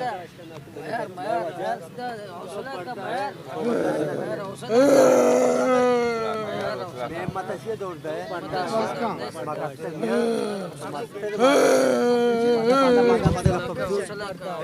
यार यार हौसला का यार हौसला मैं मत से दौड़ता है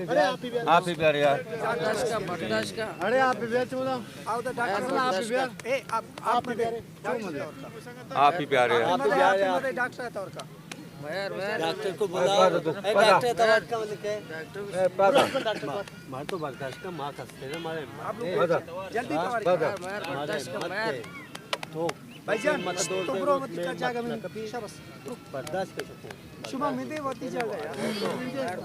अरे आप ही प्यारे यार बर्दाश्त का अरे आप भी बेचो ना आओ तो डॉक्टर ना आप भी बेच ए आप भी आप ही प्यारे यार डॉक्टर है तौर का डॉक्टर को बुलाओ डॉक्टर तवत का मतलब क्या है मार तो बर्दाश्त का मां हंसते ना मारे जल्दी बर्दाश्त का मैं तो भाईजान तो मत का जागा में शाबाश बर्दाश्त कर सकते शुभम में दे वती जागा यार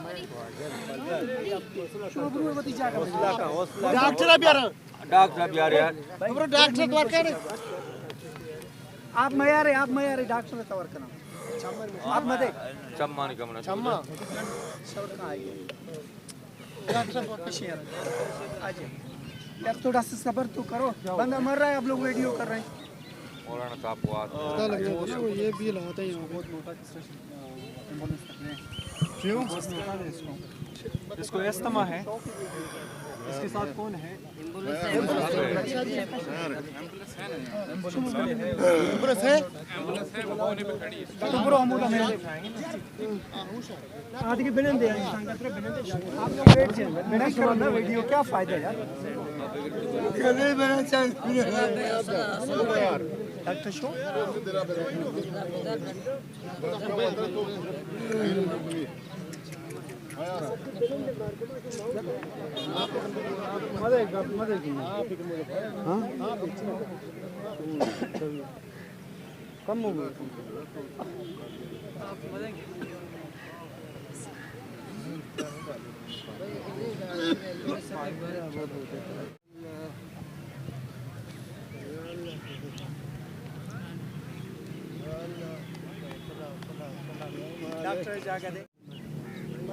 शुभम में वती जागा डॉक्टर अब यार यार ब्रो डॉक्टर तौर का आप मयारे डॉक्टर तौर का आप मत चम्मा नहीं कमना चम्मा शवर का आई डॉक्टर कशी यार आज यार थोड़ा सा सब्र तो करो बंदा मर रहा है आप लोग वीडियो कर रहे हैं मौलाना साहब को पता लग जाता है ये भी लगाता है बहुत मोटा एम्बुलेंस तक में क्यों इसको एस्थमा है इसके साथ कौन है एम्बुलेंस है तो पूरा हम उधर में आदि के बिना दे आप लोग वेट करो बिना करो ना वीडियो क्या फायदा यार कभी बना चाहिए यार डॉक्टर शो कम हो गया डॉक्टर जाकर दे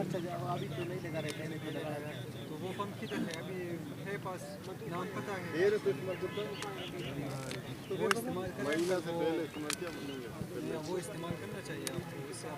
अभी तो नहीं लगा रहे पहले तो लगा रहे तो वो पंप किधर है अभी है पास नाम पता है वो इस्तेमाल करना चाहिए आपको इससे